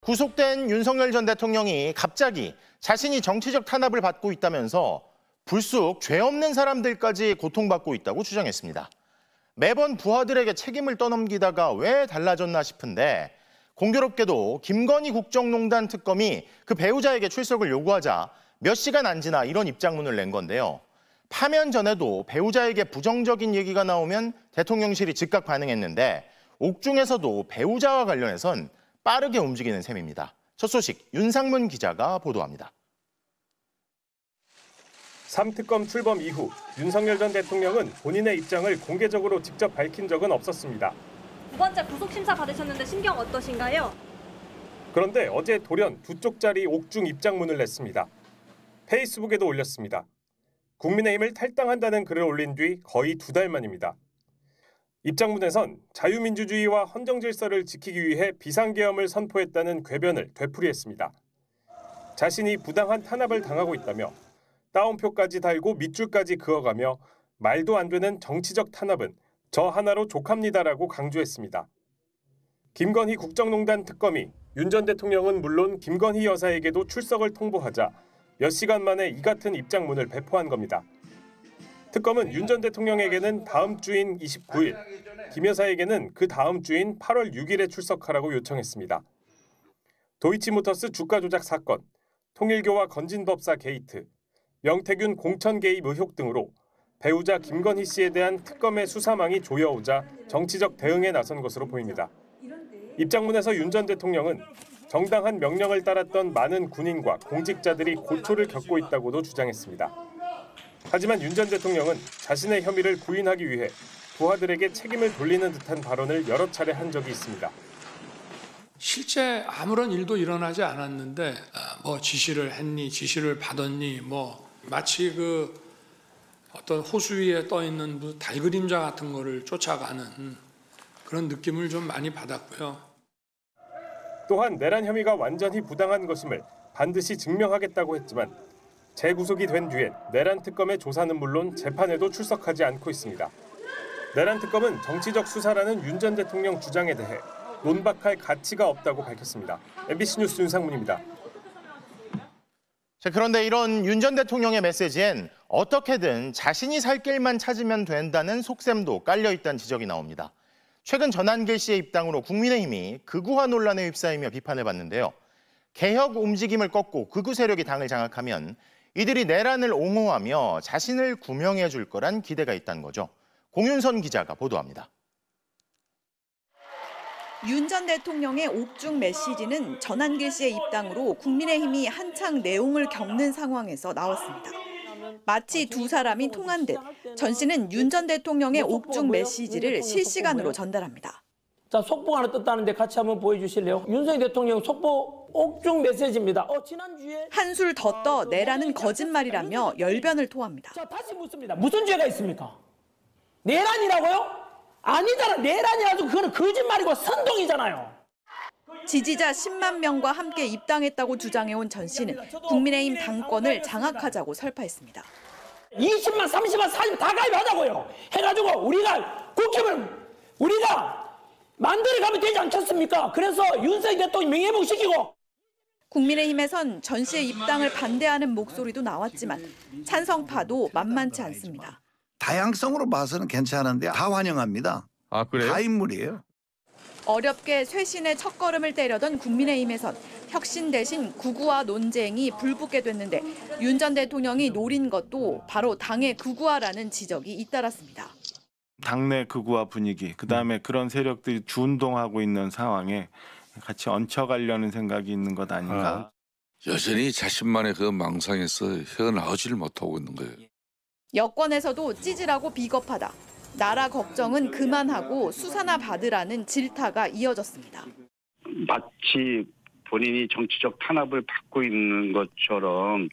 구속된 윤석열 전 대통령이 갑자기 자신이 정치적 탄압을 받고 있다면서 불쑥 죄 없는 사람들까지 고통받고 있다고 주장했습니다. 매번 부하들에게 책임을 떠넘기다가 왜 달라졌나 싶은데 공교롭게도 김건희 국정농단 특검이 그 배우자에게 출석을 요구하자 몇 시간 안 지나 이런 입장문을 낸 건데요. 파면 전에도 배우자에게 부정적인 얘기가 나오면 대통령실이 즉각 반응했는데 옥중에서도 배우자와 관련해선 빠르게 움직이는 셈입니다. 첫 소식 윤상문 기자가 보도합니다. 3특검 출범 이후 윤석열 전 대통령은 본인의 입장을 공개적으로 직접 밝힌 적은 없었습니다. 두 번째 구속심사 받으셨는데 심경 어떠신가요? 그런데 어제 돌연 두 쪽짜리 옥중 입장문을 냈습니다. 페이스북에도 올렸습니다. 국민의힘을 탈당한다는 글을 올린 뒤 거의 2달 만입니다. 입장문에선 자유민주주의와 헌정질서를 지키기 위해 비상계엄을 선포했다는 궤변을 되풀이했습니다. 자신이 부당한 탄압을 당하고 있다며 따옴표까지 달고 밑줄까지 그어가며 말도 안 되는 정치적 탄압은 저 하나로 족합니다라고 강조했습니다. 김건희 국정농단 특검이 윤 전 대통령은 물론 김건희 여사에게도 출석을 통보하자 몇 시간 만에 이 같은 입장문을 배포한 겁니다. 특검은 윤 전 대통령에게는 다음 주인 29일, 김 여사에게는 그 다음 주인 8월 6일에 출석하라고 요청했습니다. 도이치모터스 주가 조작 사건, 통일교와 건진법사 게이트, 명태균 공천 개입 의혹 등으로 배우자 김건희 씨에 대한 특검의 수사망이 조여오자 정치적 대응에 나선 것으로 보입니다. 입장문에서 윤 전 대통령은 정당한 명령을 따랐던 많은 군인과 공직자들이 고초를 겪고 있다고도 주장했습니다. 하지만 윤 전 대통령은 자신의 혐의를 부인하기 위해 부하들에게 책임을 돌리는 듯한 발언을 여러 차례 한 적이 있습니다. 실제 아무런 일도 일어나지 않았는데 지시를 했니, 지시를 받았니, 마치 어떤 호수 위에 떠 있는 달 그림자 같은 거를 쫓아가는 그런 느낌을 좀 많이 받았고요. 또한 내란 혐의가 완전히 부당한 것임을 반드시 증명하겠다고 했지만 재구속이 된 뒤엔 내란 특검의 조사는 물론 재판에도 출석하지 않고 있습니다. 내란 특검은 정치적 수사라는 윤 전 대통령 주장에 대해 논박할 가치가 없다고 밝혔습니다. MBC 뉴스 윤상문입니다. 그런데 이런 윤 전 대통령의 메시지엔 어떻게든 자신이 살 길만 찾으면 된다는 속셈도 깔려있다는 지적이 나옵니다. 최근 전한길 씨의 입당으로 국민의힘이 극우화 논란에 휩싸이며 비판을 받는데요. 개혁 움직임을 꺾고 극우 세력이 당을 장악하면 이들이 내란을 옹호하며 자신을 구명해 줄 거란 기대가 있다는 거죠. 공윤선 기자가 보도합니다. 윤 전 대통령의 옥중 메시지는 전한길 씨의 입당으로 국민의힘이 한창 내용을 겪는 상황에서 나왔습니다. 마치 두 사람이 통한 듯 전 씨는 윤 전 대통령의 옥중 메시지를 실시간으로 전달합니다. 자, 속보 하나 떴다는데 같이 한번 보여주실래요? 윤석열 대통령 속보 옥중 메시지입니다. 지난주에 한술 더 떠 내란은 거짓말이라며 열변을 토합니다. 자, 다시 묻습니다. 무슨 죄가 있습니까? 내란이라고요? 아니잖아. 내란이라도 그거는 거짓말이고 선동이잖아요. 지지자 10만 명과 함께 입당했다고 주장해온 전 씨는 국민의힘 당권을 장악하자고 설파했습니다. 20만, 30만, 40만 다 가입하자고요. 해가지고 우리가 국힘을 우리가 만들어가면 되지 않겠습니까? 그래서 윤석열 대통령 명예회복시키고. 국민의힘에선 전 씨의 입당을 반대하는 목소리도 나왔지만 찬성파도 만만치 않습니다. 다양성으로 봐서는 괜찮은데 다 환영합니다. 아, 그래요? 다 인물이에요. 어렵게 쇄신의 첫걸음을 때려던 국민의힘에선 혁신 대신 극우화 논쟁이 불붙게 됐는데 윤 전 대통령이 노린 것도 바로 당의 극우화라는 지적이 잇따랐습니다. 당내 극우화 분위기, 그다음에 그런 세력들이 주운동하고 있는 상황에 같이 얹혀가려는 생각이 있는 것 아닌가. 여전히 자신만의 그 망상에서 헤어나오지를 못하고 있는 거예요. 여권에서도 찌질하고 비겁하다. 나라 걱정은 그만하고 수사나 받으라는 질타가 이어졌습니다. 마치 본인이 정치적 탄압을 받고 있는 것처럼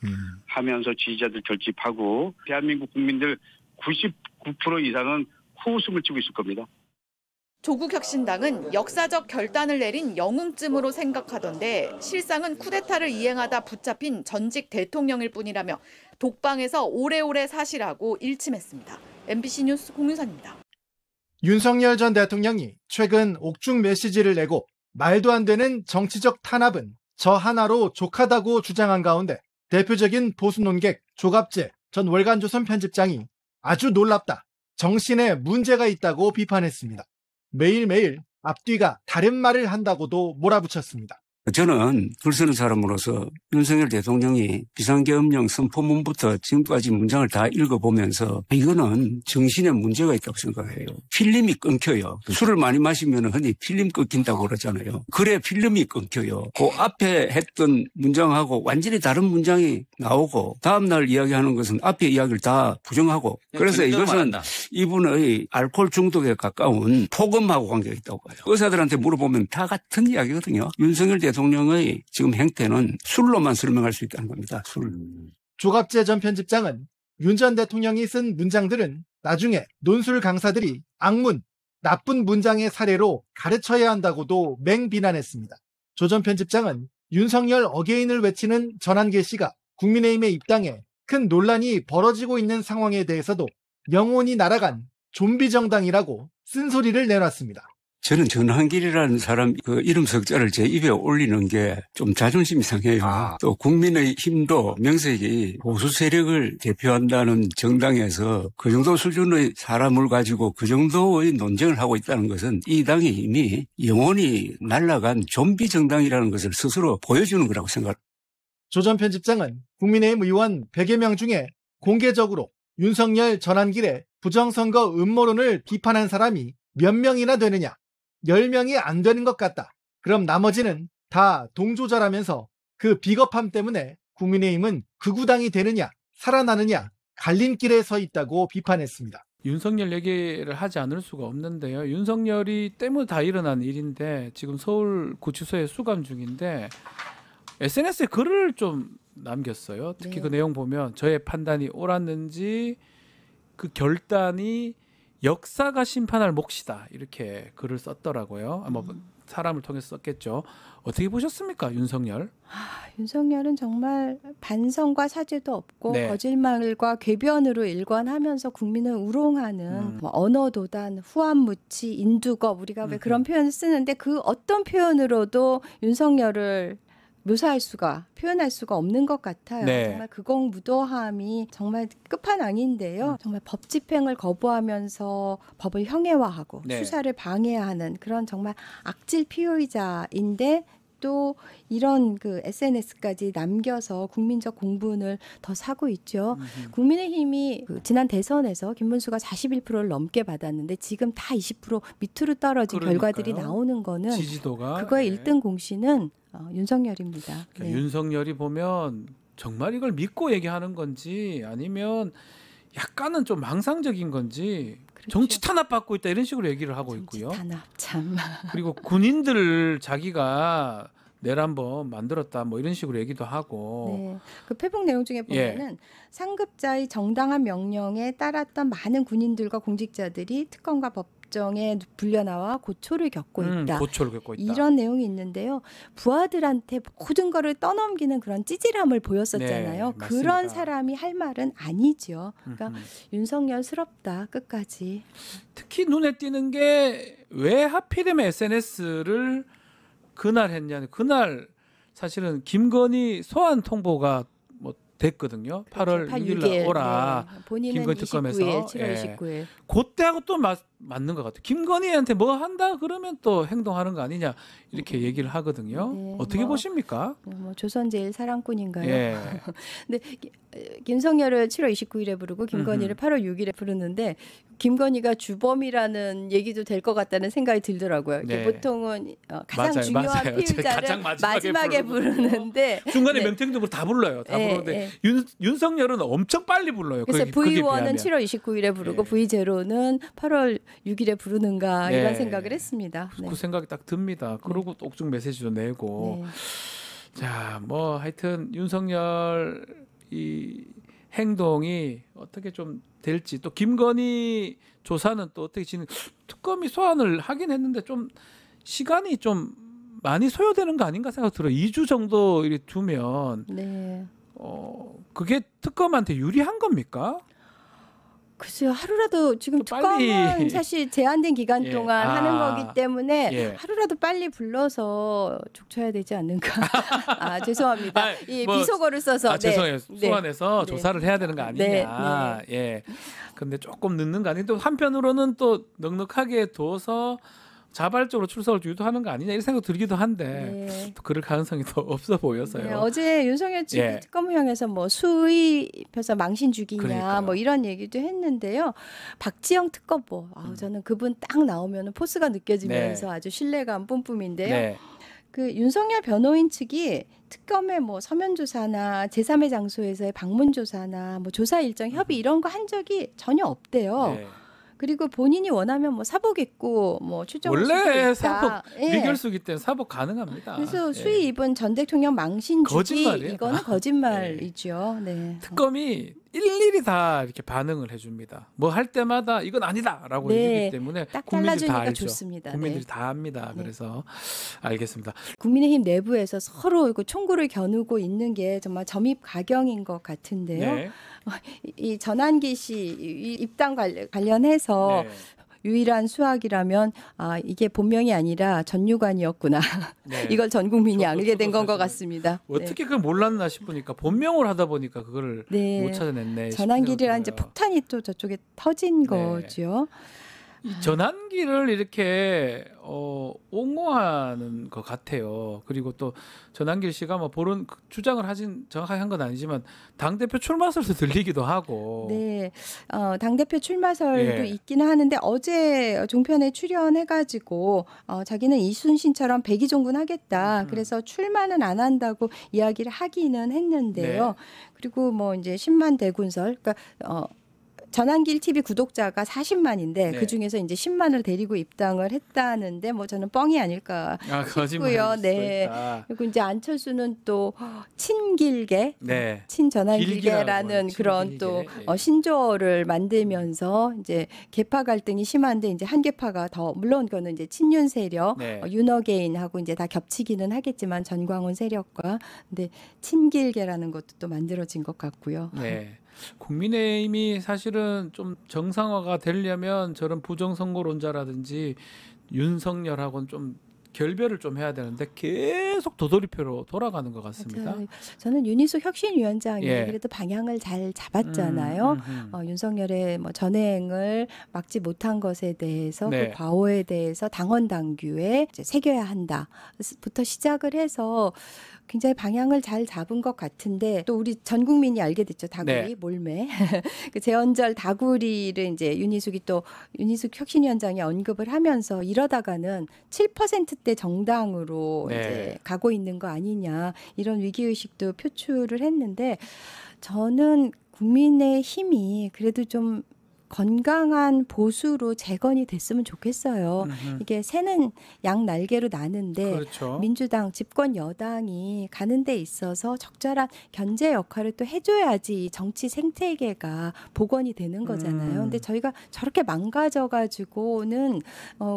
하면서 지지자들 결집하고 대한민국 국민들 99% 이상은 코웃음을 치고 있을 겁니다. 조국혁신당은 역사적 결단을 내린 영웅쯤으로 생각하던데 실상은 쿠데타를 이행하다 붙잡힌 전직 대통령일 뿐이라며 독방에서 오래오래 사시라고 일침했습니다. MBC 뉴스 공윤선입니다. 윤석열 전 대통령이 최근 옥중 메시지를 내고 말도 안 되는 정치적 탄압은 저 하나로 족하다고 주장한 가운데 대표적인 보수 논객 조갑재 전 월간조선 편집장이 아주 놀랍다, 정신에 문제가 있다고 비판했습니다. 매일매일 앞뒤가 다른 말을 한다고도 몰아붙였습니다. 저는 글 쓰는 사람으로서 윤석열 대통령이 비상계엄령 선포문부터 지금까지 문장을 다 읽어보면서 이거는 정신에 문제가 있다고 생각해요. 필름이 끊겨요. 술을 많이 마시면 흔히 필름 끊긴다고 그러잖아요. 글에 필름이 끊겨요. 그 앞에 했던 문장하고 완전히 다른 문장이 나오고 다음날 이야기하는 것은 앞에 이야기를 다 부정하고, 그래서 이것은 이분의 알코올 중독에 가까운 폭음하고 관계가 있다고 봐요. 의사들한테 물어보면 다 같은 이야기거든요. 윤석열 대통령의 지금 행태는 술로만 설명할 수 있다는 겁니다. 술. 조갑재 전 편집장은 윤 전 대통령이 쓴 문장들은 나중에 논술 강사들이 악문, 나쁜 문장의 사례로 가르쳐야 한다고도 맹비난했습니다. 조 전 편집장은 윤석열 어게인을 외치는 전한길 씨가 국민의힘에 입당해 큰 논란이 벌어지고 있는 상황에 대해서도 영혼이 날아간 좀비 정당이라고 쓴소리를 내놨습니다. 저는 전한길이라는 사람 그 이름 석자를 제 입에 올리는 게 좀 자존심이 상해요. 또 국민의힘도 명색이 보수 세력을 대표한다는 정당에서 그 정도 수준의 사람을 가지고 그 정도의 논쟁을 하고 있다는 것은 이 당이 이미 영혼이 날아간 좀비 정당이라는 것을 스스로 보여주는 거라고 생각합니다. 조 전 편집장은 국민의힘 의원 100여 명 중에 공개적으로 윤석열 전한길의 부정선거 음모론을 비판한 사람이 몇 명이나 되느냐, 10명이 안 되는 것 같다. 그럼 나머지는 다 동조자라면서 그 비겁함 때문에 국민의힘은 극우당이 되느냐 살아나느냐 갈림길에 서 있다고 비판했습니다. 윤석열 얘기를 하지 않을 수가 없는데요. 윤석열이 때문에 다 일어난 일인데 지금 서울구치소에 수감 중인데 SNS에 글을 좀 남겼어요. 특히 그 내용 보면 저의 판단이 옳았는지 그 결단이 역사가 심판할 몫이다, 이렇게 글을 썼더라고요. 아마 사람을 통해서 썼겠죠. 어떻게 보셨습니까, 윤석열? 윤석열은 정말 반성과 사죄도 없고 거짓말과 궤변으로 일관하면서 국민을 우롱하는 언어도단, 후한무치, 인두겁, 우리가 왜 그런 표현을 쓰는데 그 어떤 표현으로도 윤석열을 묘사할 수가, 표현할 수가 없는 것 같아요. 정말 극악무도함이 정말 끝판왕인데요. 정말 법 집행을 거부하면서 법을 형해화하고 수사를 방해하는 그런 정말 악질 피의자인데 또 이런 그 SNS까지 남겨서 국민적 공분을 더 사고 있죠. 국민의힘이 그 지난 대선에서 김문수가 41%를 넘게 받았는데 지금 다 20% 밑으로 떨어진 결과들이 나오는 거는 지지도가 그거의 1등 공신은 윤석열입니다. 그러니까 윤석열이 보면 정말 이걸 믿고 얘기하는 건지 아니면 약간은 좀 망상적인 건지 정치 탄압받고 있다 이런 식으로 얘기를 하고 있고요. 탄압 참. 그리고 군인들을 자기가 내란범 만들었다 뭐 이런 식으로 얘기도 하고. 그 페북 내용 중에 보면은 상급자의 정당한 명령에 따랐던 많은 군인들과 공직자들이 특검과 법정에 불려나와 고초를 겪고 있다. 고초를 겪고 있다. 이런 내용이 있는데요. 부하들한테 모든 거를 떠넘기는 그런 찌질함을 보였었잖아요. 그런 사람이 할 말은 아니죠. 그러니까 윤석열스럽다 끝까지. 특히 눈에 띄는 게 왜 하필이면 SNS를 그날 했냐는, 그날 사실은 김건희 소환 통보가 뭐 됐거든요. 8월 6일 날 오라. 본인은 김건희 특검에서 7월 29일. 그때하고 또 맞는 것 같아요. 김건희한테 뭐 한다 그러면 또 행동하는 거 아니냐 이렇게 얘기를 하거든요. 어떻게 보십니까? 조선제일 사랑꾼인가요? 근데 김성열을 7월 29일에 부르고 김건희를 8월 6일에 부르는데 김건희가 주범이라는 얘기도 될 것 같다는 생각이 들더라고요. 보통은 가장 중요한 피의자를 마지막에 부르는데 중간에 명태균도 다 불러요. 다 부르는데 윤석열은 엄청 빨리 불러요. 그래서 V1은 7월 29일에 부르고 V0는 8월 6일에 부르는가 이런 생각을 했습니다. 그 생각이 딱 듭니다. 그러고 옥중 메시지도 내고. 자, 뭐 하여튼 윤석열 이 행동이 어떻게 좀 될지, 또 김건희 조사는 또 어떻게 지금 특검이 소환을 하긴 했는데 좀 시간이 좀 많이 소요되는 거 아닌가 생각 들어요. 2주 정도 이렇게 두면 그게 특검한테 유리한 겁니까? 글쎄요, 하루라도 지금 빨리. 특검은 사실 제한된 기간 예. 동안 하는 거기 때문에 예. 하루라도 빨리 불러서 족쳐야 되지 않는가. 아, 죄송합니다. 이 뭐, 비속어를 써서. 죄송해요. 네. 소환해서 네. 조사를 해야 되는 거 아니냐. 예. 근데 조금 늦는 거 아니에요. 또 한편으로는 또 넉넉하게 둬서 자발적으로 출석을 유도하는 거 아니냐 이런 생각 들기도 한데 또 그럴 가능성이 더 없어 보여서요. 네, 어제 윤석열 측이 특검을 향해서 뭐 수의해서 망신 주기냐 그러니까요. 뭐 이런 얘기도 했는데요. 박지영 특검보 저는 그분 딱 나오면 포스가 느껴지면서 아주 신뢰감 뿜뿜인데요. 네. 그 윤석열 변호인 측이 특검의 뭐 서면 조사나 제3의 장소에서의 방문 조사나 뭐 조사 일정 협의 이런 거 한 적이 전혀 없대요. 네. 그리고 본인이 원하면 뭐 사복 입고 뭐 출정할 수도 있다. 원래 사복 예. 미결수기 때문에 사복 가능합니다. 그래서 수의 입은 전 대통령 망신 주기 거짓말이에요. 이거는 거짓말이죠. 네. 특검이 일일이 다 이렇게 반응을 해줍니다. 뭐 할 때마다 이건 아니다라고 해주기 때문에 딱 국민들이 다 잘라주니까 알죠. 좋습니다. 국민들이 다 압니다. 그래서 알겠습니다. 국민의힘 내부에서 서로 그 총구를 겨누고 있는 게 정말 점입 가경인 것 같은데요. 네. 이 전환기 씨 입당 관련해서 유일한 수학이라면 이게 본명이 아니라 전유관이었구나. 네. 이걸 전 국민이 알게 된 건 것 같습니다. 어떻게 그걸 몰랐나 싶으니까 본명을 하다 보니까 그거를 못 찾아냈네. 전환기라는 이제 폭탄이 또 저쪽에 터진 거죠. 전환기를 이렇게 옹호하는 것 같아요. 그리고 또 전환길 씨가 뭐 보론 주장을 하진 정확하게 한 건 아니지만 당 대표 출마설도 들리기도 하고. 네, 당 대표 출마설도 있기는 하는데 어제 종편에 출연해가지고 자기는 이순신처럼 백의종군 하겠다. 그래서 출마는 안 한다고 이야기를 하기는 했는데요. 그리고 뭐 이제 10만 대군설, 그러니까. 전환길 TV 구독자가 40만인데 그 중에서 이제 10만을 데리고 입당을 했다는데 뭐 저는 뻥이 아닐까 싶고요. 네. 그리고 이제 안철수는 또 친길계, 친전환길계라는 그런 또 신조어를 만들면서 이제 계파 갈등이 심한데 이제 한 계파가 더 물론 그거는 이제 친윤 세력, 윤어게인하고 이제 다 겹치기는 하겠지만 전광훈 세력과 근데 친길계라는 것도 또 만들어진 것 같고요. 네. 국민의힘이 사실은 좀 정상화가 되려면 저런 부정선거론자라든지 윤석열하고는 좀 결별을 좀 해야 되는데 계속 도돌이표로 돌아가는 것 같습니다. 맞아요. 저는 윤희숙 혁신위원장이 그래도 방향을 잘 잡았잖아요. 윤석열의 뭐 전행을 막지 못한 것에 대해서 그 과오에 대해서 당원 당규에 이제 새겨야 한다부터 시작을 해서 굉장히 방향을 잘 잡은 것 같은데 또 우리 전 국민이 알게 됐죠. 다구리 몰매. 그 재헌절 다구리를 이제 윤희숙 혁신위원장이 언급을 하면서 이러다가는 7%대 정당으로 이제 가고 있는 거 아니냐 이런 위기의식도 표출을 했는데 저는 국민의힘이 그래도 좀 건강한 보수로 재건이 됐으면 좋겠어요. 이게 새는 양 날개로 나는데 민주당 집권 여당이 가는 데 있어서 적절한 견제 역할을 또 해줘야지 정치 생태계가 복원이 되는 거잖아요. 근데 저희가 저렇게 망가져가지고는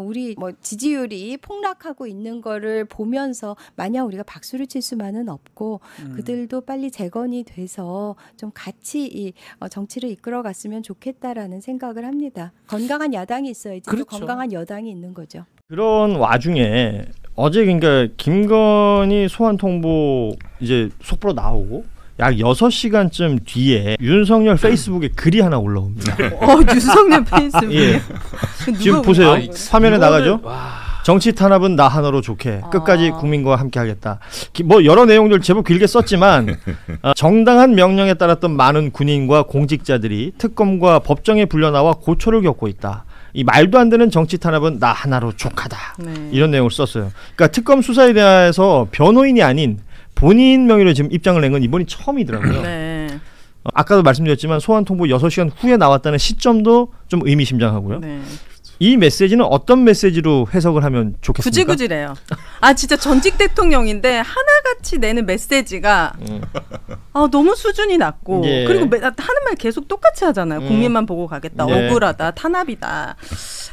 우리 뭐 지지율이 폭락하고 있는 거를 보면서 마냥 우리가 박수를 칠 수만은 없고 그들도 빨리 재건이 돼서 좀 같이 이 정치를 이끌어갔으면 좋겠다라는 생각을 합니다. 건강한 야당이 있어야지 또 건강한 여당이 있는 거죠. 그런 와중에 어제 그러니까 김건희 소환 통보 이제 속보로 나오고 약 6시간쯤 뒤에 윤석열 페이스북에 글이 하나 올라옵니다. 윤석열 페이스북. 예. 지금 보세요. 화면에 나가죠. 정치 탄압은 나 하나로 좋게 끝까지 국민과 함께하겠다. 뭐 여러 내용들 제법 길게 썼지만 정당한 명령에 따랐던 많은 군인과 공직자들이 특검과 법정에 불려나와 고초를 겪고 있다. 이 말도 안 되는 정치 탄압은 나 하나로 족하다. 이런 내용을 썼어요. 그러니까 특검 수사에 대해서 변호인이 아닌 본인 명의로 지금 입장을 낸 건 이번이 처음이더라고요. 아까도 말씀드렸지만 소환 통보 6시간 후에 나왔다는 시점도 좀 의미심장하고요. 이 메시지는 어떤 메시지로 해석을 하면 좋겠습니까? 구질구질해요. 진짜 전직 대통령인데 하나같이 내는 메시지가 너무 수준이 낮고 그리고 하는 말 계속 똑같이 하잖아요. 국민만 보고 가겠다. 억울하다. 탄압이다.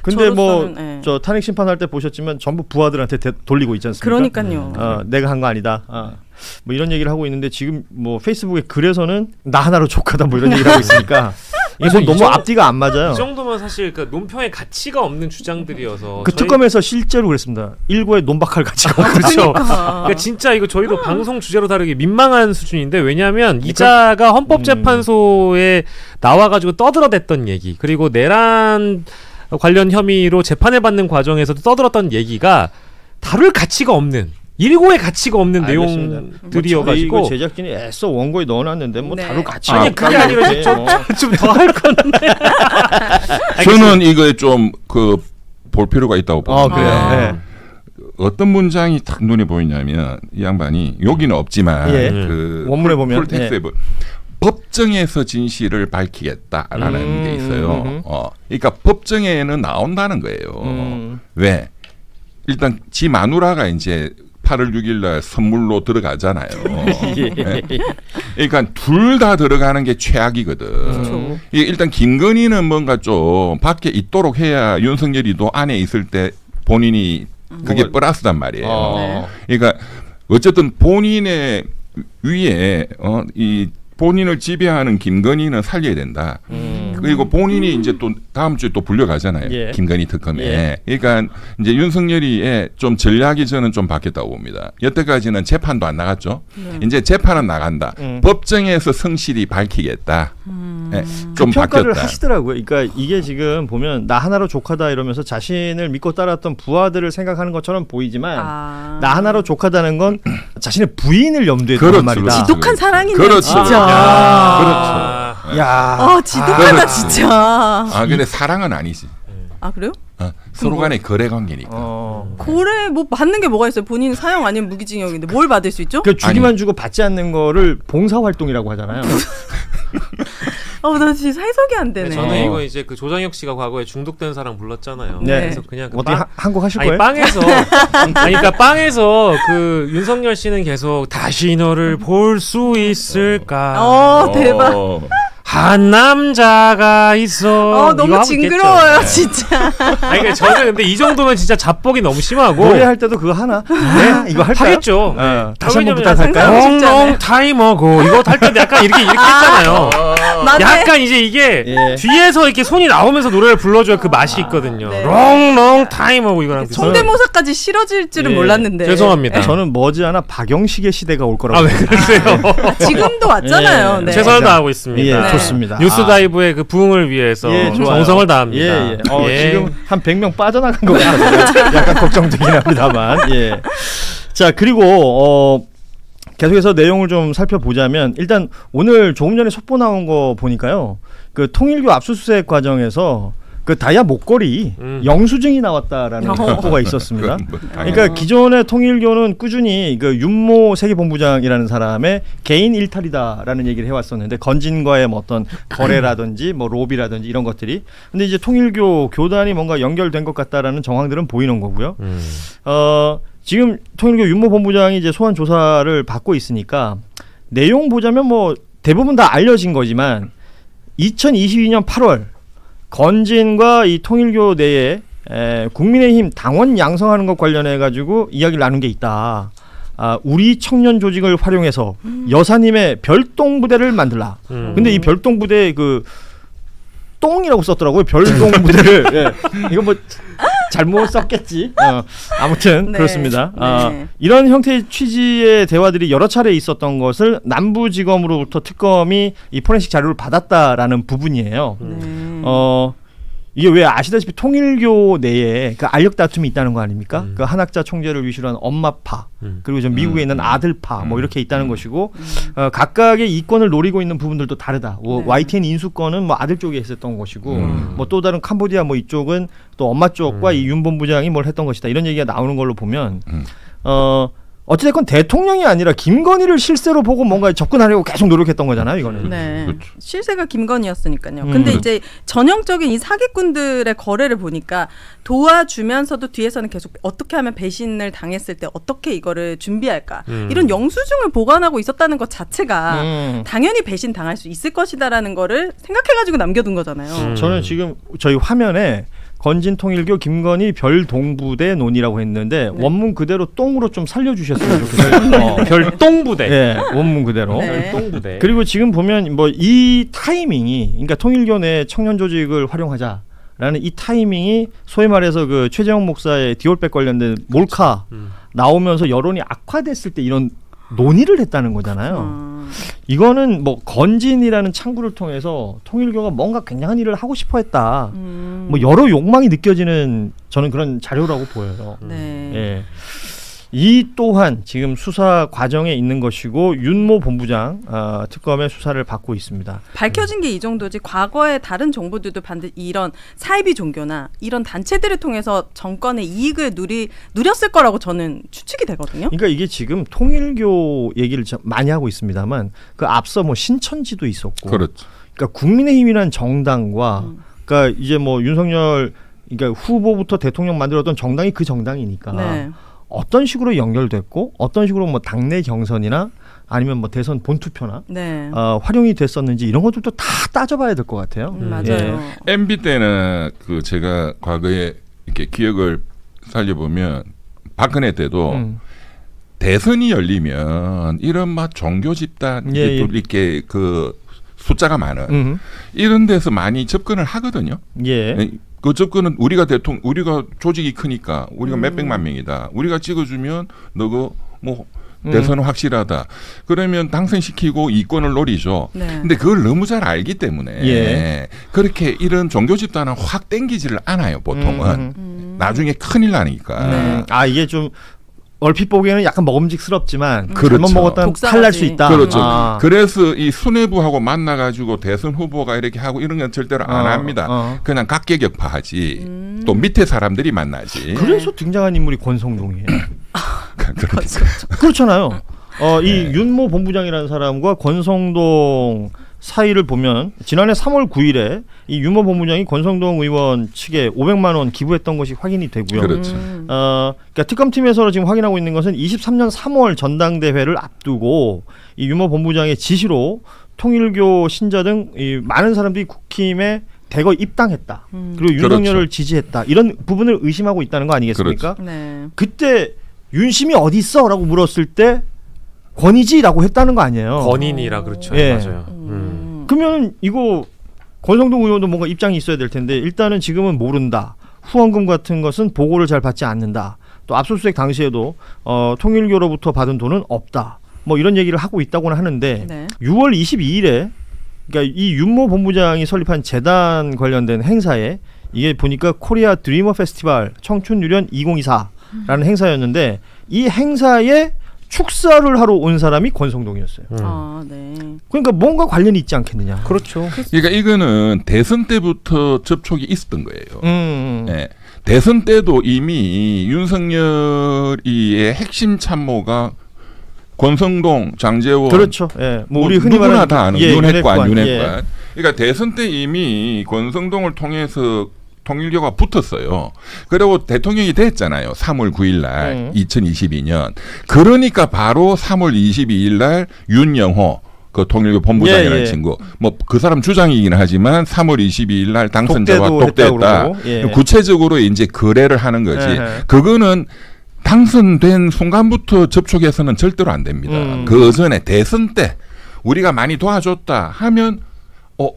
근데 뭐 저 탄핵 심판할 때 보셨지만 전부 부하들한테 돌리고 있지 않습니까? 그러니까요. 내가 한 거 아니다. 뭐 이런 얘기를 하고 있는데 지금 뭐 페이스북에 글에서는 나 하나로 족하다 뭐 이런 얘기를 하고 있으니까 이건 너무 앞뒤가 안 맞아요. 이 정도면 사실 그 논평의 가치가 없는 주장들이어서 그 특검에서 실제로 그랬습니다. 일고에 논박할 가치가 없죠. 그렇죠. 그러니까 진짜 이거 저희도 방송 주제로 다루기 민망한 수준인데 왜냐하면 이자가 헌법재판소에 나와가지고 떠들어댔던 얘기 그리고 내란 관련 혐의로 재판을 받는 과정에서도 떠들었던 얘기가 다룰 가치가 없는 일고의 가치가 없는 내용들이어가지고 이거 제작진이 애써 원고에 넣어놨는데 뭐 다룰 가치가 아니 그게 아니라 좀 더 할 건데 저는 이거에 좀 그 볼 필요가 있다고 봅니다. 그래요? 네. 어떤 문장이 딱 눈에 보이냐면 이 양반이 여기는 없지만 그 원문에 보면 풀텍스트에 법정에서 진실을 밝히겠다라는 게 있어요. 그러니까 법정에는 나온다는 거예요. 왜? 일단 지 마누라가 이제 8월 6일 날 선물로 들어가잖아요. 네. 그러니까 둘 다 들어가는 게 최악이거든. 일단 김건희는 뭔가 좀 밖에 있도록 해야 윤석열이도 안에 있을 때 본인이 그게 플러스단 말이에요. 그러니까 어쨌든 본인의 위에 이 본인을 지배하는 김건희는 살려야 된다. 그리고 본인이 이제 또 다음 주에 또 불려가잖아요. 김건희 특검에. 그러니까 이제 윤석열이의 좀 전략이 저는 좀 바뀌었다고 봅니다. 여태까지는 재판도 안 나갔죠. 이제 재판은 나간다. 법정에서 성실히 밝히겠다. 네, 좀 평가를 바뀌었다. 하시더라고요. 그러니까 이게 지금 보면 나 하나로 족하다 이러면서 자신을 믿고 따랐던 부하들을 생각하는 것처럼 보이지만 나 하나로 족하다는 건 자신의 부인을 염두에 두는 말이다. 지독한 사랑이네. 그렇죠. 진짜. 그렇죠. 야, 지독하다 진짜. 근데 사랑은 아니지. 아 그래요? 서로 간의 거래 관계니까. 거래 뭐 받는 게 뭐가 있어요? 본인 사형 아니면 무기징역인데 뭘 받을 수 있죠? 그 주기만 주고 받지 않는 거를 봉사활동이라고 하잖아요. 나 진짜 해석이 안 되네. 저는 이거 이제 그 조장혁 씨가 과거에 중독된 사랑 불렀잖아요. 네. 그래서 그냥 그 어떻게 한곡 하실 거예요? 빵에서 그러니까 빵에서 그 윤석열 씨는 계속 다시 너를 볼 수 있을까? 대박. 한 남자가 있어. 너무 징그러워요, 진짜. 그러니까 저는 근데 이 정도면 진짜 자뻑이 너무 심하고. 노래할 때도 그거 하나? 네, 이거 할까요? 하겠죠. 다시 한번 부탁할까요? 롱롱 타이머고 이거 할 때도 약간 이렇게 했잖아요. 약간 이제 이게 뒤에서 이렇게 손이 나오면서 노래를 불러줘야 그 맛이 있거든요. 롱롱 타이머고 이거랑. 성대모사까지 싫어질 줄은 몰랐는데. 죄송합니다. 저는 머지않아 박영식의 시대가 올 거라고. 왜 그러세요? 지금도 왔잖아요. 네. 최선을 다하고 있습니다. 좋습니다. 뉴스다이브의 그 부흥을 위해서 정성을 다합니다. 지금 한 100명 빠져나간 것 같아서 약간 걱정되긴 합니다만. 자, 그리고 계속해서 내용을 좀 살펴보자면 일단 오늘 조금 전에 속보 나온 거 보니까요. 그 통일교 압수수색 과정에서 그 다이아 목걸이 영수증이 나왔다라는 속보가 있었습니다. 그러니까 기존의 통일교는 꾸준히 그 윤모 세계본부장이라는 사람의 개인 일탈이다라는 얘기를 해왔었는데 건진과의 뭐 어떤 거래라든지 뭐 로비라든지 이런 것들이 근데 이제 통일교 교단이 뭔가 연결된 것 같다라는 정황들은 보이는 거고요. 지금 통일교 윤모 본부장이 이제 소환 조사를 받고 있으니까 내용 보자면 뭐 대부분 다 알려진 거지만 2022년 8월 건진과 이 통일교 내에 국민의힘 당원 양성하는 것 관련해 가지고 이야기를 나눈 게 있다. 우리 청년 조직을 활용해서 여사님의 별동 부대를 만들라. 근데 이 별동 부대 그 똥이라고 썼더라고요. 별동 부대를. 이거 뭐 잘못 썼겠지. 아무튼 그렇습니다. 이런 형태의 취지의 대화들이 여러 차례 있었던 것을 남부지검으로부터 특검이 이 포렌식 자료를 받았다라는 부분이에요. 이게 왜 아시다시피 통일교 내에 그 알력 다툼이 있다는 거 아닙니까? 그 한학자 총재를 위시로 한 엄마파 그리고 좀 미국에 있는 아들파 뭐 이렇게 있다는 것이고 각각의 이권을 노리고 있는 부분들도 다르다. YTN 인수권은 뭐 아들 쪽에 있었던 것이고 뭐 또 다른 캄보디아 뭐 이쪽은 또 엄마 쪽과 이 윤 본부장이 뭘 했던 것이다. 이런 얘기가 나오는 걸로 보면 어찌됐건 대통령이 아니라 김건희를 실세로 보고 뭔가 접근하려고 계속 노력했던 거잖아요, 이거는. 네. 그렇죠. 실세가 김건희였으니까요. 근데 이제 전형적인 이 사기꾼들의 거래를 보니까 도와주면서도 뒤에서는 계속 어떻게 하면 배신을 당했을 때 어떻게 이거를 준비할까. 이런 영수증을 보관하고 있었다는 것 자체가 당연히 배신 당할 수 있을 것이다라는 거를 생각해가지고 남겨둔 거잖아요. 저는 지금 저희 화면에 건진 통일교 김건희 별동부대 논의라고 했는데 원문 그대로 똥으로 좀 살려주셨으면 좋겠어요. 별동부대. 네, 원문 그대로. 별동부대. 그리고 지금 보면 뭐 이 타이밍이, 그러니까 통일교 내 청년 조직을 활용하자라는 이 타이밍이 소위 말해서 그 최재형 목사의 디올백 관련된 몰카 나오면서 여론이 악화됐을 때 이런 논의를 했다는 거잖아요. 이거는 뭐 건진이라는 창구를 통해서 통일교가 뭔가 굉장한 일을 하고 싶어 했다. 뭐 여러 욕망이 느껴지는 저는 그런 자료라고 보여요. 네. 예. 이 또한 지금 수사 과정에 있는 것이고 윤모 본부장 특검의 수사를 받고 있습니다. 밝혀진 게 이 정도지 과거에 다른 정부들도 반드시 이런 사이비 종교나 이런 단체들을 통해서 정권의 이익을 누렸을 거라고 저는 추측이 되거든요. 그러니까 이게 지금 통일교 얘기를 많이 하고 있습니다만 그 앞서 뭐 신천지도 있었고, 그렇죠. 그러니까 국민의힘이라는 정당과 그러니까 이제 뭐 윤석열 그러니까 후보부터 대통령 만들었던 정당이 그 정당이니까. 네. 어떤 식으로 연결됐고 어떤 식으로 뭐 당내 경선이나 아니면 뭐 대선 본투표나 네. 활용이 됐었는지 이런 것들도 다 따져봐야 될 것 같아요. 맞아요. MB 때는 그 제가 과거에 이렇게 기억을 살려보면 박근혜 때도 대선이 열리면 이런 막 종교 집단 이렇게 그 숫자가 많은 이런 데서 많이 접근을 하거든요. 예. 그 접근은 우리가 조직이 크니까 우리가 몇백만 명이다. 우리가 찍어주면 너가 뭐 대선은 확실하다. 그러면 당선시키고 이권을 노리죠. 네. 근데 그걸 너무 잘 알기 때문에 그렇게 이런 종교 집단은 확 땡기지를 않아요. 보통은 나중에 큰일 나니까. 아 이게 좀 얼핏 보기에는 약간 먹음직스럽지만 그렇죠. 잘못 먹었다면 탈날 수 있다. 그렇죠. 그래서 이 수뇌부하고 만나가지고 대선 후보가 이렇게 하고 이런 건 절대로 안 합니다. 그냥 각계격파하지. 또 밑에 사람들이 만나지. 그래서 등장한 인물이 권성동이에요. 그렇잖아요. 이 윤모 본부장이라는 사람과 권성동 사이를 보면 지난해 3월 9일에 이 윤모 본부장이 권성동 의원 측에 500만 원 기부했던 것이 확인이 되고요. 그렇죠. 그러니까 특검팀에서 지금 확인하고 있는 것은 23년 3월 전당대회를 앞두고 이 윤모 본부장의 지시로 통일교 신자 등 이 많은 사람들이 국힘에 대거 입당했다. 그리고 윤석열을 지지했다. 이런 부분을 의심하고 있다는 거 아니겠습니까? 그렇죠. 네. 그때 윤심이 어디 있어? 라고 물었을 때 권이지라고 했다는 거 아니에요. 권인이라 그렇죠. 맞아요. 그러면 이거 권성동 의원도 뭔가 입장이 있어야 될 텐데 일단은 지금은 모른다. 후원금 같은 것은 보고를 잘 받지 않는다. 또 압수수색 당시에도 통일교로부터 받은 돈은 없다. 뭐 이런 얘기를 하고 있다고는 하는데 6월 22일에 그러니까 이 윤모 본부장이 설립한 재단 관련된 행사에 이게 보니까 코리아 드리머 페스티벌 청춘유련 2024라는 행사였는데 이 행사에 축사를 하러 온 사람이 권성동이었어요. 그러니까 뭔가 관련이 있지 않겠느냐. 그렇죠. 그러니까 이거는 대선 때부터 접촉이 있었던 거예요. 네. 대선 때도 이미 윤석열이의 핵심 참모가 권성동, 장제원, 그렇죠. 뭐 우리 흔히 누구나 말하는 다 아는 윤핵관. 그러니까 대선 때 이미 권성동을 통해서 통일교가 붙었어요. 그리고 대통령이 됐잖아요. 3월 9일 날 2022년. 그러니까 바로 3월 22일 날 윤영호 그 통일교 본부장이라는 친구. 뭐 그 사람 주장이긴 하지만 3월 22일 날 당선자와 독대했다. 구체적으로 이제 거래를 하는 거지. 그거는 당선된 순간부터 접촉해서는 절대로 안 됩니다. 그 전에 대선 때 우리가 많이 도와줬다 하면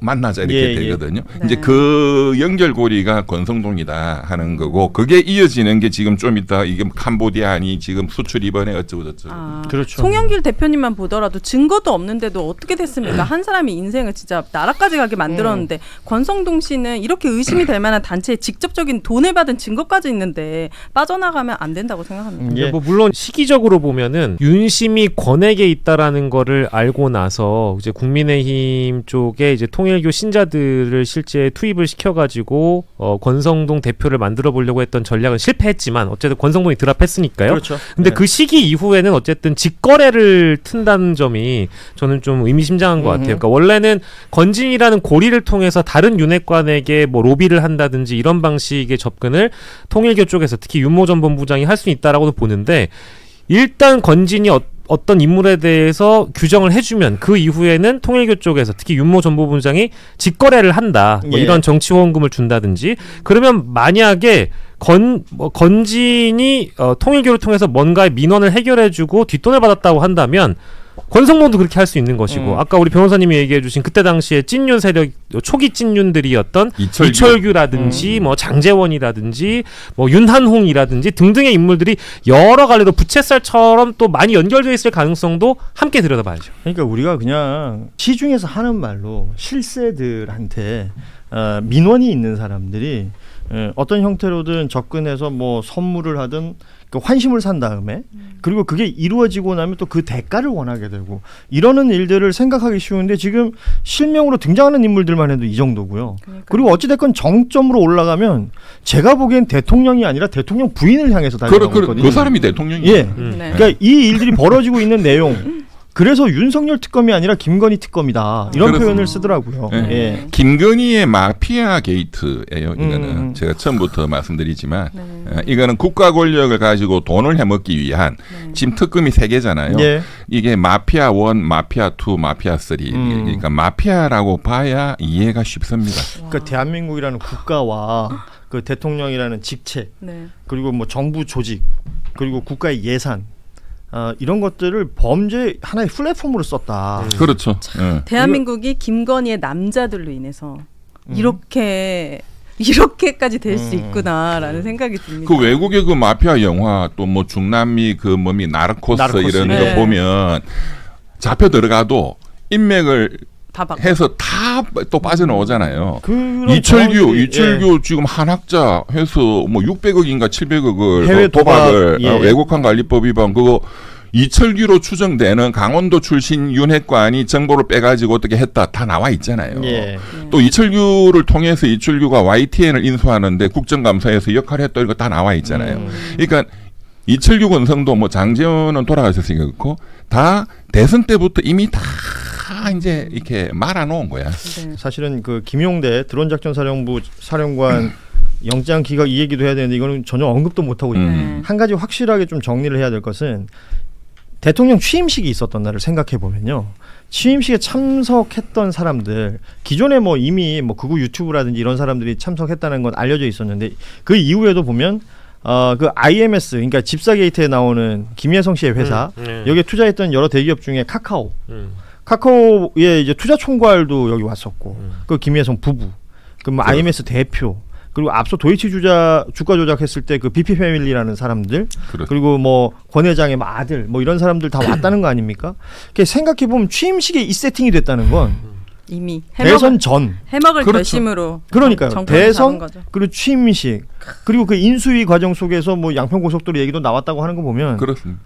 만나자 이렇게 되거든요. 이제 그 연결고리가 권성동이다 하는 거고 그게 이어지는 게 지금 좀 이따 이게 캄보디아니 지금 수출 이번에 어쩌고저쩌고. 그렇죠. 송영길 대표님만 보더라도 증거도 없는데도 어떻게 됐습니까? 한 사람이 인생을 진짜 나라까지 가게 만들었는데 권성동 씨는 이렇게 의심이 될 만한 단체에 직접적인 돈을 받은 증거까지 있는데 빠져나가면 안 된다고 생각합니다. 뭐 물론 시기적으로 보면은 윤심이 권액에 있다라는 거를 알고 나서 이제 국민의힘 쪽에 이제 통일교 신자들을 실제 투입을 시켜가지고 권성동 대표를 만들어 보려고 했던 전략은 실패했지만 어쨌든 권성동이 드랍했으니까요. 그렇죠. 근데 그 시기 이후에는 어쨌든 직거래를 튼다는 점이 저는 좀 의미심장한 것 같아요. 그러니까 원래는 건진이라는 고리를 통해서 다른 윤핵관에게 뭐 로비를 한다든지 이런 방식의 접근을 통일교 쪽에서 특히 윤모 전 본부장이 할 수 있다라고도 보는데 일단 건진이 어떤 인물에 대해서 규정을 해주면 그 이후에는 통일교 쪽에서 특히 윤모 전부부장이 직거래를 한다. 뭐 예. 이런 정치 후원금을 준다든지 그러면 만약에 건진이 통일교를 통해서 뭔가의 민원을 해결해주고 뒷돈을 받았다고 한다면 권성동도 그렇게 할 수 있는 것이고 아까 우리 변호사님이 얘기해주신 그때 당시에 찐윤 세력 초기 찐윤들이었던 이철규라든지 뭐 장제원이라든지 뭐 윤한홍이라든지 등등의 인물들이 여러 갈래로 부채살처럼 또 많이 연결되어 있을 가능성도 함께 들여다봐야죠. 그러니까 우리가 그냥 시중에서 하는 말로 실세들한테 민원이 있는 사람들이 어떤 형태로든 접근해서 뭐 선물을 하든 환심을 산 다음에 그리고 그게 이루어지고 나면 또 그 대가를 원하게 되고 이러는 일들을 생각하기 쉬운데 지금 실명으로 등장하는 인물들만 해도 이 정도고요. 그리고 어찌됐건 정점으로 올라가면 제가 보기엔 대통령이 아니라 대통령 부인을 향해서 달려가고 있거든요. 그 사람이 대통령이에요. 예. 그러니까 이 일들이 벌어지고 있는 내용 그래서 윤석열 특검이 아니라 김건희 특검이다 이런 표현을 쓰더라고요. 예. 김건희의 마피아 게이트예요. 이거는 제가 처음부터 말씀드리지만 이거는 국가 권력을 가지고 돈을 해먹기 위한 지금 특검이 3개잖아요. 예. 이게 마피아 1, 마피아 2, 마피아 3 그러니까 마피아라고 봐야 이해가 쉽습니다. 그러니까 대한민국이라는 국가와 그 대통령이라는 직책 그리고 뭐 정부 조직 그리고 국가의 예산 이런 것들을 범죄 하나의 플랫폼으로 썼다. 그렇죠. 대한민국이 김건희의 남자들로 인해서 이렇게까지 될 수 있구나라는 생각이 듭니다. 그 외국의 그 마피아 영화 또 뭐 중남미 그 뭐미 나르코스 이런 거 보면 잡혀 들어가도 인맥을 해서 다 또 빠져나오잖아요. 이철규 지금 한학자 해서 뭐 600억인가 700억을 해외 도박을 예. 외국환 관리법 위반 그거 이철규로 추정되는 강원도 출신 윤핵관이 정보를 빼가지고 어떻게 했다 다 나와 있잖아요. 예. 또 이철규를 통해서 이철규가 YTN을 인수하는데 국정감사에서 역할을 했다 이거 다 나와 있잖아요. 그러니까 이철규 권성도 뭐 장제원은 돌아가셨으니까 그렇고 다 대선 때부터 이미 다 이제 이렇게 말아놓은 거야. 사실은 그 김용대 드론작전사령부 사령관 영장 기각 이 얘기도 해야 되는데 이거는 전혀 언급도 못 하고 있는. 한 가지 확실하게 좀 정리를 해야 될 것은 대통령 취임식이 있었던 날을 생각해 보면요. 취임식에 참석했던 사람들 기존에 뭐 이미 뭐 극우 유튜브라든지 이런 사람들이 참석했다는 건 알려져 있었는데 그 이후에도 보면 그 IMS 그러니까 집사게이트에 나오는 김예성 씨의 회사 여기에 투자했던 여러 대기업 중에 카카오의 이제 투자 총괄도 여기 왔었고 그 김예성 부부 그 뭐 IMS 대표 그리고 앞서 도이치 주가 조작했을 때 그 BP 패밀리라는 사람들 그리고 뭐 권 회장의 아들 뭐 이런 사람들 다 왔다는 거 아닙니까? 생각해 보면 취임식에 이 세팅이 됐다는 건 이미 대선 전 해먹을 결심으로 그러니까요. 대선 그리고 취임식 그리고 그 인수위 과정 속에서 뭐 양평고속도로 얘기도 나왔다고 하는 거 보면 그렇습니다.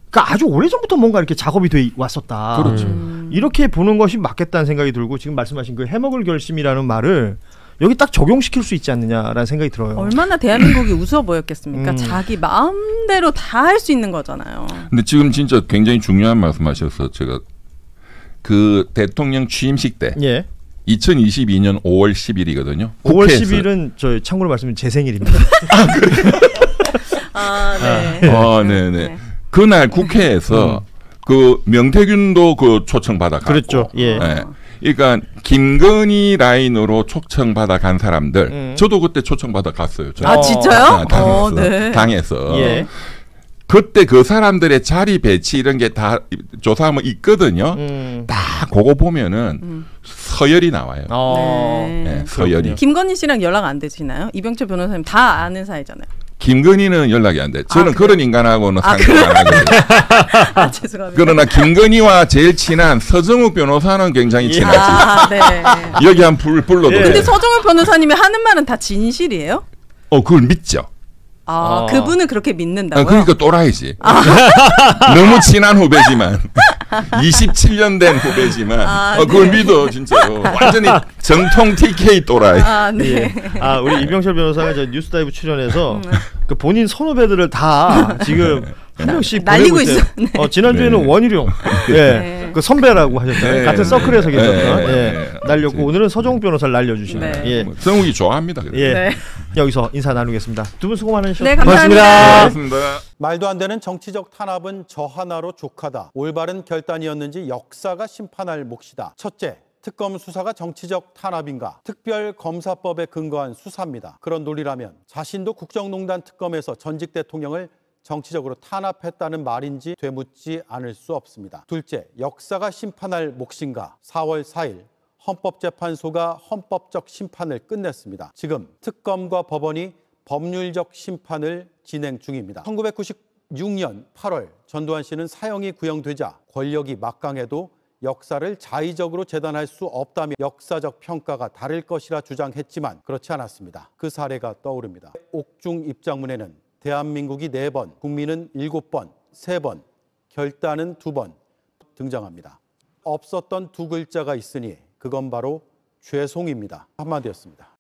그러니까 아주 오래전부터 뭔가 이렇게 작업이 돼 왔었다. 그렇죠. 이렇게 보는 것이 맞겠다는 생각이 들고 지금 말씀하신 그 해먹을 결심이라는 말을 여기 딱 적용시킬 수 있지 않느냐라는 생각이 들어요. 얼마나 대한민국이 웃어 보였겠습니까? 자기 마음대로 다 할 수 있는 거잖아요. 근데 지금 진짜 굉장히 중요한 말씀하셔서 제가 그 대통령 취임식 때 2022년 5월 10일이거든요. 5월 10일은 저 참고로 말씀드리면 제 생일입니다. 네네. 그날 국회에서 그 명태균도 그 초청받아 갔고. 그렇죠. 예. 네. 그러니까 김건희 라인으로 초청받아 간 사람들 저도 그때 초청받아 갔어요. 진짜요? 당에서. 예. 그때 그 사람들의 자리 배치 이런 게 다 조사하면 있거든요. 다 그거 보면은 서열이 나와요. 서열이. 김건희 씨랑 연락 안 되시나요? 이병철 변호사님 다 아는 사이잖아요. 김건희는 연락이 안 돼. 저는 그런 인간하고는 상관 안 하거든요. 죄송합니다. 그러나 김건희와 제일 친한 서정욱 변호사는 굉장히 친하지. 여기 한 불러도 돼. 근데 서정욱 변호사님이 하는 말은 다 진실이에요? 그걸 믿죠. 그분은 그렇게 믿는다고요? 그러니까 또라이지. 너무 친한 후배지만 27년 된 후배지만 그걸 믿어 진짜로. 완전히 정통 TK 또라이. 네. 우리 이병철 변호사가 저 뉴스다이브 출연해서 그 본인 선후배들을 다 지금 한 명씩 날리고 있어요. 지난주에는 원희룡, 그 선배라고 하셨잖아요. 네. 같은 서클에서 계셨던. 네. 예. 날렸고 오늘은 서종욱 변호사를 날려주시네요. 네. 예. 성욱이 좋아합니다. 예. 네. 여기서 인사 나누겠습니다. 두 분 수고 많으셨습니다. 네, 감사합니다. 고맙습니다. 말도 안 되는 정치적 탄압은 저 하나로 족하다. 올바른 결단이었는지 역사가 심판할 몫이다. 첫째, 특검 수사가 정치적 탄압인가? 특별검사법에 근거한 수사입니다. 그런 논리라면 자신도 국정농단 특검에서 전직 대통령을 정치적으로 탄압했다는 말인지 되묻지 않을 수 없습니다. 둘째, 역사가 심판할 몫인가? 4월 4일 헌법재판소가 헌법적 심판을 끝냈습니다. 지금 특검과 법원이 법률적 심판을 진행 중입니다. 1996년 8월 전두환 씨는 사형이 구형되자 권력이 막강해도 역사를 자의적으로 재단할 수 없다며 역사적 평가가 다를 것이라 주장했지만 그렇지 않았습니다. 그 사례가 떠오릅니다. 옥중 입장문에는 대한민국이 4번, 국민은 7번, 3번, 결단은 2번 등장합니다. 없었던 두 글자가 있으니 그건 바로 죄송입니다. 한마디였습니다.